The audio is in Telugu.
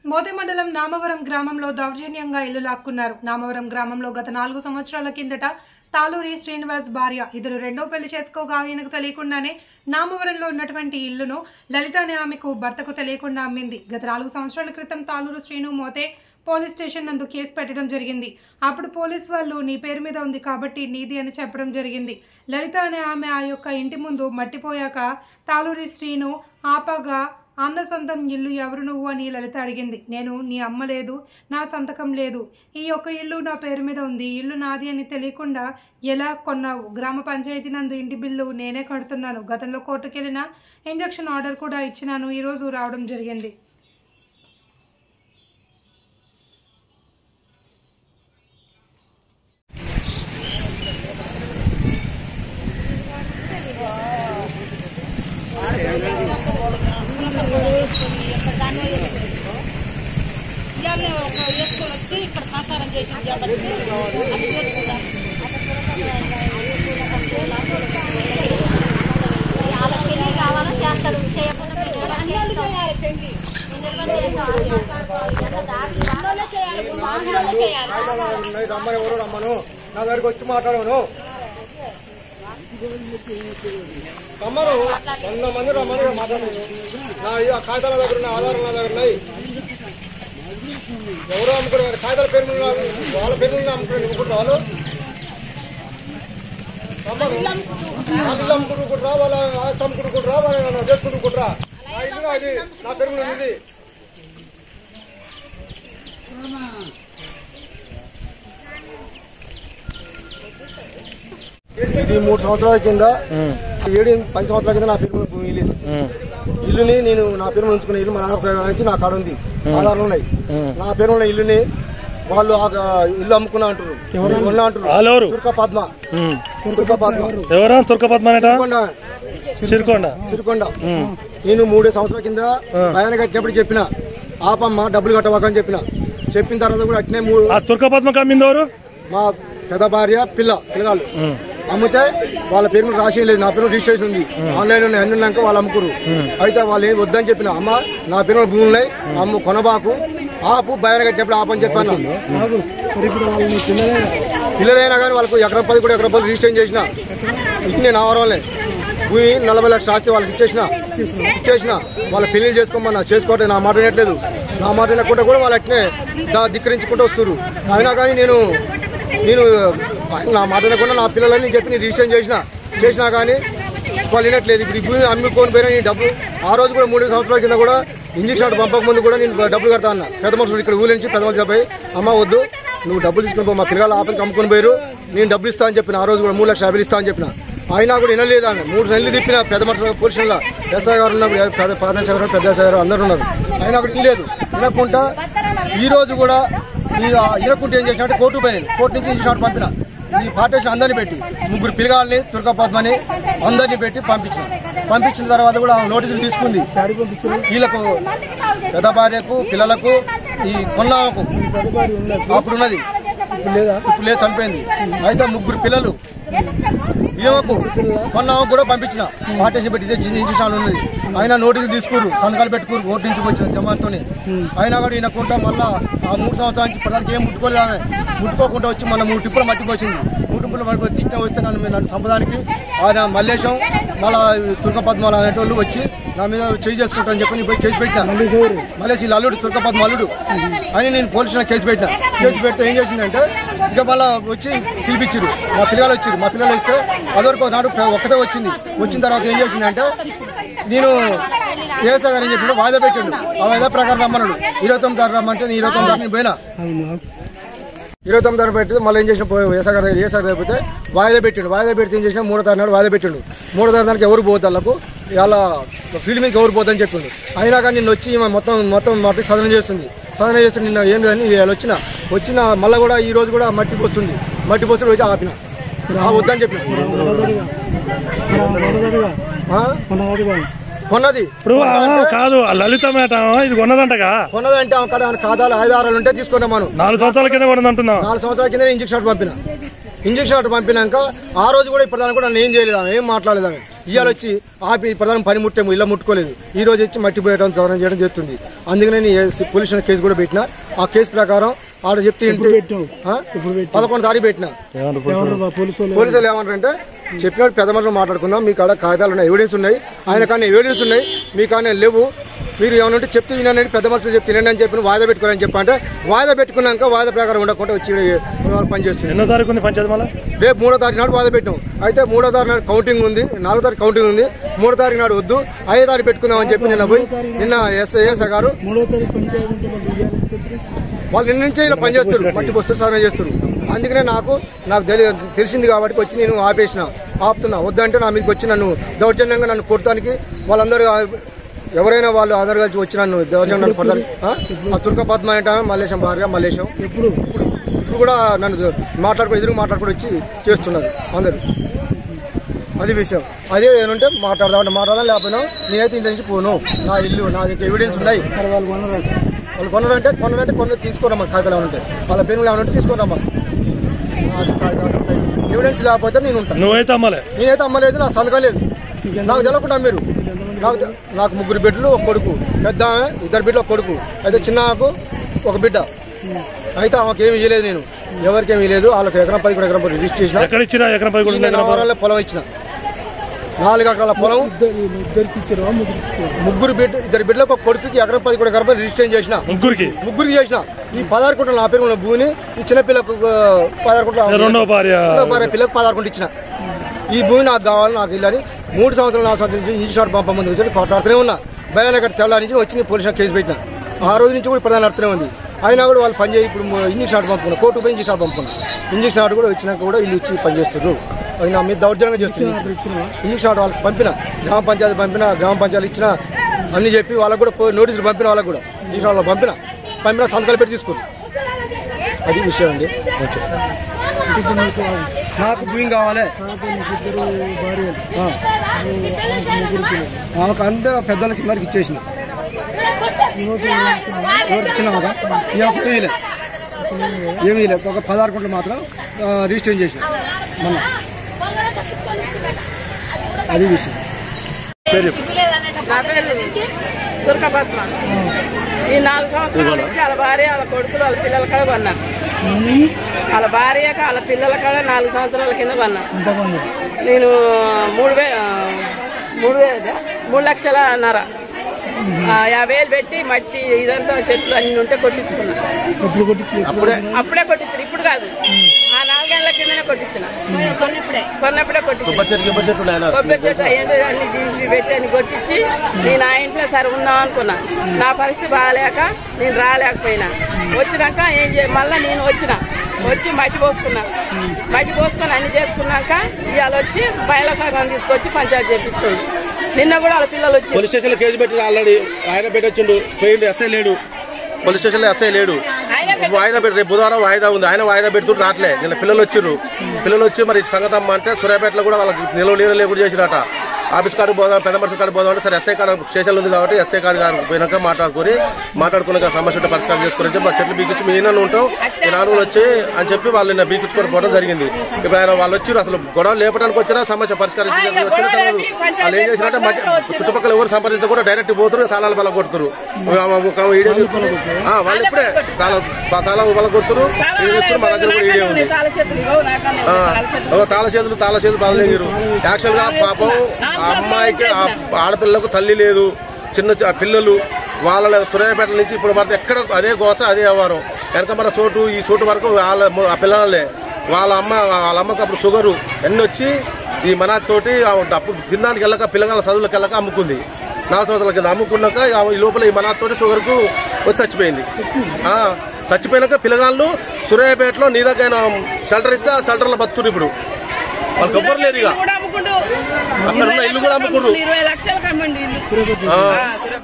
మోతే మండలం నామవరం గ్రామంలో దౌర్జన్యంగా ఇల్లు లాక్కున్నారు. నామవరం గ్రామంలో గత 4 సంవత్సరాల కిందట తాలూరి శ్రీనివాస్ భార్య ఇద్దరు రెండో పెళ్లి చేసుకోగా ఆయనకు తెలియకుండానే నామవరంలో ఉన్నటువంటి ఇల్లును లలిత అనే ఆమెకు భర్తకు తెలియకుండా అమ్మింది. గత 4 సంవత్సరాల క్రితం తాలూరు శ్రీను మోతే పోలీస్ స్టేషన్ నందు కేసు పెట్టడం జరిగింది. అప్పుడు పోలీస్ వాళ్ళు నీ పేరు మీద ఉంది కాబట్టి నీది అని చెప్పడం జరిగింది. లలిత అనే ఆమె ఆ యొక్క ఇంటి ముందు మట్టిపోయాక తాలూరి శ్రీను ఆపగా అన్న సొంతం ఇల్లు ఎవరు నువ్వు అని లలిత అడిగింది. నేను నీ అమ్మ లేదు, నా సంతకం లేదు, ఈ యొక్క ఇల్లు నా పేరు మీద ఉంది, ఇల్లు నాది అని తెలియకుండా ఎలా కొన్నావు? గ్రామ పంచాయతీ నందు ఇంటి బిల్లు నేనే కడుతున్నాను, గతంలో కోర్టుకు వెళ్ళిన ఇంజక్షన్ ఆర్డర్ కూడా ఇచ్చినాను, ఈరోజు రావడం జరిగింది. వచ్చి ఇక్కడ ప్రసారం చేసింది కాబట్టి కావాలో చేస్తాడు, రమ్మని ఎవరు రమ్మను నా దగ్గరికి వచ్చి మాట్లాడను రమ్మను 100 మంది రమ్మని మాట్లాడను. నా కాగితాల దగ్గర ఉన్నాయి, ఆధారాలు నా దగ్గర ఉన్నాయి. ఎవరో అమ్ముకున్నారు కాగితాల పేరు వాళ్ళ పేరు అమ్ముకున్నారు ఇవ్వకుండా వాళ్ళు అమ్ముకుంటుకుంటురా, వాళ్ళ ఆస్తి అమ్ముకుంటుకుంటురా, వాళ్ళ చేసుకుంటుకుంటురా. నా ఇల్లు అది నా పేరు మీద ఉంది. ఇది 3 సంవత్సరాల కింద 10 సంవత్సరాల కింద నా పేరు మీద భూమి లేదు. ఇల్లుని నేను నా పేరు మీద ఉంచుకున్న ఇల్లు మా నాన్న నుంచి నా కాడ ఉంది, ఆధారాలు ఉన్నాయి. నా పేరు ఉన్న ఇల్లుని వాళ్ళు ఇల్లు అమ్ముకున్నా అంటారు, అంటారు. సిరికొండ నేను 3 సంవత్సరాల కింద ఆయన కట్టినప్పుడు చెప్పిన ఆపమ్మ డబ్బులు కట్టవాకని చెప్పిన తర్వాత కూడా అట్నే మా పెద్ద భార్య పిల్లగాళ్ళు అమ్మితే వాళ్ళ పేరు మీద రాసి లేదు, నా పేరు రిజిస్ట్రేషన్ ఉంది, ఆన్లైన్ ఉన్నాయి, అన్ని ఉన్నాక వాళ్ళు అమ్ముకురు. అయితే వాళ్ళు ఏం వద్దని చెప్పిన అమ్మ నా పేరు భూములు ఉన్నాయి, అమ్ము కొనబాకు, ఆపు బయట కట్టినప్పుడు ఆపని చెప్పాను. పిల్లలైనా కానీ వాళ్ళకు ఎకరం 10 కూడా ఎకరం 10 రిజిస్ట్రేషన్ చేసిన ఇన్ని నావరంలే భూమి 40 లక్షల ఆస్తి వాళ్ళకి ఇచ్చేసిన వాళ్ళ పెళ్లి చేసుకోమన్నా చేసుకోవట్లేదు. నా మాట వినట్లేదు, నా మాట వినకుండా కూడా వాళ్ళు అట్నే ధిక్కరించుకుంటూ వస్తున్నారు. అయినా కానీ నేను నా మాట వినకుండా నా పిల్లలని చెప్పి నేను రిజిస్ట్రేషన్ చేసినా కానీ వాళ్ళు వినట్లేదు. ఇప్పుడు ఈ భూమి అమ్ముకొని పోయినా నేను డబ్బు ఆ రోజు కూడా 3 సంవత్సరాల కింద కూడా ఇంజక్షన్ పంపక ముందు కూడా నేను డబ్బులు కడతా అన్నా. పెద్ద మనుషులు ఇక్కడ ఊరి నుంచి పెద్ద మనుషులు చెప్పి అమ్మ వద్దు నువ్వు డబ్బులు తీసుకుని పో, మా పిల్లలు ఆపలికి అమ్ముకొని పోయారు, నేను డబ్బులు ఇస్తా అని చెప్పిన. ఆ రోజు కూడా 3,50,000 ఇస్తా అని చెప్పిన. అయినా కూడా వినలేదు ఆమె. 3 నెలలు తిప్పిన పెద్ద మనుషులు పోలీసుల ఎస్ఐ గారు ఉన్నప్పుడు పెద్ద ఎస్ఐ గారు అందరూ ఉన్నారు. అయినా కూడా వినలేదు. వినకుండా ఈ రోజు కూడా ఇరకుంటే ఏం చేసినట్టు కోర్టు పోయినాను, కోర్టు నుంచి ఇంజక్షన్ పంపిన. ఈ పార్టీషన్ అందరినీ పెట్టి 3 పిల్లగాళ్ళని తుర్కపద్మని అందరినీ పెట్టి పంపించిన తర్వాత కూడా నోటీసులు తీసుకుంది. వీళ్ళకు పెద్ద భార్యకు పిల్లలకు ఈ కొన్నాకు అప్పుడున్నది ఇప్పుడు లేదు, చనిపోయింది. అయితే 3 పిల్లలు ఈమెకు కొన్నాకు కూడా పంపించిన పార్టీషన్ పెట్టి ఇంజక్షన్ ఉన్నది. అయినా నోటీసులు తీసుకురు, సంతకాలు పెట్టుకురు, ఓటు నుంచి వచ్చిన జమాన్తో. అయినా కూడా ఈయనకుంటా మళ్ళా ఆ 3 సంవత్సరాల నుంచి పిల్లలకి ఏం ముట్టుకోలేదు. ఆమె ముట్టుకోకుండా వచ్చి మన 3 టిప్పులు మట్టిపోయింది. 3 టిప్పులు మట్టిపోయి తిట్ట వస్తే నన్ను సంపదానికి ఆయన మల్లేశం మళ్ళా తుర్కపద్మాలు అనేటోళ్ళు వచ్చి నా మీద చేయి చేసుకుంటారని చెప్పి పోయి కేసు పెట్టినా. మల్లేష్ వీళ్ళ అల్లుడు తుర్కపద్మ అల్లుడు అని నేను పోలీస్ స్టేషన్ కేసు పెట్టినా. కేసు పెడితే ఏం చేసిందంటే ఇక మళ్ళా వచ్చి పిలిపించారు, మా పిల్లలు వచ్చారు. మా పిల్లలు ఇస్తే అదివరకు నాడు ఒక్కటే వచ్చిన తర్వాత ఏం చేసిందంటే నేను ఏసా గారు ఏం చెప్పిన వాయిదా పెట్టిండు. ఆ వాయిదా ప్రకారం రమ్మన్నాడు. 29 తారీఖు రమ్మంటే నేను 29 తారీఖు నేను పోయినా. 29 తారీఖు పెట్టి మళ్ళీ ఏం చేసిన ఏసా గారు అయిపోతే వాయిదా పెట్టిండు. వాయిదా పెడితే ఏం చేసినా 3వ తారీఖు నాడు వాయిదా పెట్టిండు. 3వ తారీఖు నాటికి ఎవరు పోద్దు వాళ్ళకు ఇలా ఫీల్డ్ మీదకి ఎవరు పోద్దని చెప్పిండు. అయినా కానీ నిన్న వచ్చి మొత్తం మట్టి సదనం చేస్తుంది. నిన్న ఏం లేదని వచ్చిన మళ్ళీ కూడా ఈ రోజు కూడా మట్టి పోస్తుంది వచ్చి ఆపిన వద్దని చెప్పిన. కొన్నది కాదు లలిత మేట ఇది కొన్నదంటగా. కొన్నదంటే ఖాతాలు 5 ఆధారాలు ఉంటే తీసుకున్నాం మనం. 4 సంవత్సరాల కింద కొన్నదంటున్నా. 4 సంవత్సరాల కింద ఇంజక్షన్ పంపినాక ఆ రోజు కూడా ఇప్పటిదాకా కూడా నేను ఏం చేయలేదు, ఏం మాట్లాడలేదు. ఇవాళ వచ్చి ఆపి ప్రధాన పని ముట్టాము ఇళ్ళ ముట్టుకోలేదు. ఈ రోజు వచ్చి మట్టి పోయడం చదవడం చేయడం చేస్తుంది. అందుకనే నేను పోలీస్ కేసు కూడా పెట్టిన. ఆ కేసు ప్రకారం ఆడ చెప్తే 11 తారీఖు పెట్టిన. పోలీసులు ఏమంటారంటే చెప్పినట్టు పెద్ద మనుషులు మాట్లాడుకుందాం, మీ కాడ కాగితాలు ఉన్నాయి, ఎవిడెన్స్ ఉన్నాయి, ఆయన కానీ ఎవిడెన్స్ ఉన్నాయి, మీ కానీ లేవు, మీరు ఏమన్నా చెప్తే వినండి, పెద్ద మనుషులు చెప్తే వినండి అని చెప్పి వాయిదా పెట్టుకోవాలని చెప్పంటే వాయిదా పెట్టుకున్నాక వాయిదా ప్రకారం ఉండకుండా వచ్చి పనిచేస్తుంది. ఎన్నో తారీఖు ఉంది పంచాయతీ మళ్ళీ? రేపు 3వ తారీఖు నాడు వాయిదా పెట్టాం. అయితే 3వ తారీఖు నాడు కౌంటింగ్ ఉంది, 4వ తారీఖు కౌంటింగ్ ఉంది, 3వ తారీఖు నాడు వద్దు 5వ తారీఖు పెట్టుకుందామని చెప్పి నిన్న పోయి నిన్న ఎస్ఐ గారు వాళ్ళు నిన్న నుంచే ఇలా పనిచేస్తారు, మట్టి పోస్తారు, సాధన చేస్తారు. అందుకనే నాకు తెలిసింది కాబట్టి వచ్చి నేను ఆపుతున్నా. వద్దంటే నా మీదకి వచ్చి నన్ను దౌర్జన్యంగా నన్ను కొడతానికి వాళ్ళందరూ ఎవరైనా వాళ్ళు ఆధార్ కలిసి వచ్చి నన్ను దౌర్జన్యం కొడతాను. ఆ తుర్క పద్మ అంటే మల్లేశం భార్య మల్లేశం ఇప్పుడు కూడా నన్ను ఎదురు మాట్లాడుకుని వచ్చి చేస్తున్నారు అందరు. అది విషయం. అదే ఏమంటే మాట్లాడదాం లేకపోయినా నేనైతే ఇంటి నుంచి పోను. నా ఇల్లు నా దగ్గర ఎవిడెన్స్ ఉన్నాయి. వాళ్ళు కొన్నారంటే తీసుకోరమ్మా, కాగితాలు ఏమంటే వాళ్ళ పేరు ఏమంటే తీసుకోరమ్మా. ఎవిడెన్స్ లేకపోతే నేను ఉంటాను. నేనైతే అమ్మలేదు, నాకు సంతకం లేదు, నాకు తెలవకుండా అమ్మారు. నాకు 3 బిడ్డలు, ఒక కొడుకు, పెద్ద 2 బిడ్డలు, ఒక కొడుకు, అయితే చిన్నకు ఒక బిడ్డ. అయితే ఆమెకేమి ఇవ్వలేదు, నేను ఎవరికేమి ఇవ్వలేదు. వాళ్ళకి ఎకరం 10 ఎకరం రిజిస్టర్ చేసిన. పొలం ఇచ్చిన 4 ఎకరాల పొలం 2 బిడ్డలకు, ఒక కొడుకుకి ఎకరం 10 ఎకరం రిజిస్టర్ చేసిన. ముగ్గురికి చేసిన. ఈ 16 కోట్ల నా పేరు ఉన్న భూమిని ఈ చిన్న పిల్లకు 16 కోట్ల పిల్లకు 16 కోట్లు ఇచ్చిన. ఈ భూమి నాకు కావాలి, నాకు ఇల్లని 3 సంవత్సరాలు 4 సంవత్సరాల నుంచి ఇంజక్షన్ పంప ముందు వచ్చి కొట్లాడుతూనే ఉన్నా. భయానగర్ తెల్లారి నుంచి వచ్చి పోలీసులు కేసు పెట్టిన. ఆ రోజు నుంచి కూడా ప్రధాన నడుతూనే ఉంది. అయినా కూడా వాళ్ళు పనిచేయి ఇప్పుడు ఇంజక్షన్ పంపుకున్నా, కోర్టు పోయి ఇంజక్షన్ పంపుకున్నా. ఇంజక్షన్ కూడా వచ్చినాక కూడా ఇల్లు ఇచ్చి పనిచేస్తారు. అది నా మీద దౌర్జన్యంగా చేస్తుంది. ఇంజక్షన్ వాళ్ళకి పంపిన, గ్రామ పంచాయతీ పంపిన, గ్రామ పంచాయతీ ఇచ్చిన, అన్ని చెప్పి వాళ్ళకు కూడా నోటీసులు పంపిన. వాళ్ళకు కూడా ఇంజక్షన్ వాళ్ళకి పంపిన సంతకాలు పెట్టి తీసుకుని. అది విషయం అండి. నాకు భూమి కావాలి. ఆమెకు అందరూ పెద్దలకి అందరికి ఇచ్చేసిన. ఎవరికి ఇచ్చినాక ఏమీ లేదు. ఒక 16 కోట్లు మాత్రం రిజిస్టర్ చేసిన మొన్న. అది విషయం. దుర్గా పద్మ. ఈ 4 సంవత్సరాల నుంచి వాళ్ళ భార్య, వాళ్ళ కొడుకులు, వాళ్ళ పిల్లల కాడ కొన్నా. వాళ్ళ భార్య వాళ్ళ పిల్లల కాడ 4 సంవత్సరాల కింద కొన్నా. నేను 3,50,000 50,000 పెట్టి మట్టి ఇదంతా చెట్లు అన్ని ఉంటే కొట్టించుకున్నా. అప్పుడే కొట్టించిన, ఇప్పుడు కాదు. ఆ 4 ఏళ్ల కిందనే కొట్టించిన. కొన్నప్పుడే కొట్టించిన. కొబ్బరి చెట్టు అన్ని జీసీ పెట్టి అని కొట్టించి నేను ఆ ఇంట్లో సరే ఉందాం అనుకున్నా. నా పరిస్థితి బాగాలేక నేను రాలేకపోయినా. వచ్చినాక మళ్ళా నేను వచ్చి మట్టి పోసుకున్నా. మట్టి పోసుకొని అన్ని చేసుకున్నాక ఇవాళ వచ్చి మహిళా సంఘం తీసుకొచ్చి పంచాయతీ చేపిస్తుంది. నిన్న కూడా వాళ్ళ పిల్లలు వచ్చి పోలీస్ స్టేషన్ లో కేసు పెట్టి ఆల్రెడీ ఆయన పెట్టొచ్చిండు. పోయిండు, ఎస్ఐ లేడు, పోలీస్ స్టేషన్ లో ఎస్ఐ లేడు. వాయిదా పెట్టి రేపు బుధవారం వాయిదా ఉంది. ఆయన వాయిదా పెడుతుంటే రావట్లే. నిన్న పిల్లలు వచ్చి మరి సంగతమ్మ అంటే సూర్యాపేటలో కూడా వాళ్ళకి నిలవ లేకుండా చేసిరట. ఆఫీస్ కాడికి పోదాం, పెద్ద మనిషి కాడికి పోదాం అంటే సరే ఎస్ఐ కాడ స్టేషన్ ఉంది కాబట్టి ఎస్ఐ కాడ పోయినాక మాట్లాడుకున్నాక సమస్య పరిష్కారం చేసుకుని చెప్పి మా చెట్లు బీకిచ్చి మీ ఈయన ఉంటాం ఈ 4 రోజులు వచ్చి అని చెప్పి వాళ్ళు నిన్న బీకించుకొని పోవడం జరిగింది. ఇప్పుడు ఆయన వాళ్ళు వచ్చి అసలు గొడవ లేపడానికి వచ్చినా సమస్య పరిష్కారం వచ్చిన వాళ్ళు ఏం చేసినట్టే చుట్టుపక్కల ఎవరు సంప్రదించకుండా డైరెక్ట్ పోతారు, తాళాలు బల కొడుతారు. వాళ్ళు ఇప్పుడే తాళాలు బల కొడుతారు. మా దగ్గర కూడా ఈడే ఉంది. తాళ చేతులు బాగలేరు. యాక్చువల్ గా పాపం ఆ అమ్మాయికి ఆడపిల్లకు తల్లి లేదు, చిన్న పిల్లలు. వాళ్ళ సూర్యాపేట నుంచి ఇప్పుడు మరి ఎక్కడ అదే గోస, అదే వ్యవహారం. వెనక మన ఈ చోటు వరకు ఆ పిల్లలే. వాళ్ళ అమ్మకు అప్పుడు షుగరు ఎన్ని వచ్చి ఈ మనాతోటి అప్పుడు తినడానికి వెళ్ళక పిల్లగాళ్ళ చదువులకు వెళ్ళక అమ్ముకుంది. 4 సంవత్సరాల కింద అమ్ముకున్నాక ఈ లోపల ఈ మనాతోటి షుగర్కు వచ్చి చచ్చిపోయింది. చచ్చిపోయినాక పిల్లగాళ్ళు సూర్యాపేటలో నీ దగ్గర షెల్టర్ ఇస్తే ఆ షెల్టర్లో బతుకురు. ఇప్పుడు వాళ్ళు కొబ్బరి లేదు. ఇక అక్కడ ఉన్న ఇల్లు కూడా అమ్ముకుంటారు. 20 లక్షలకు అమ్మండి ఇల్లు.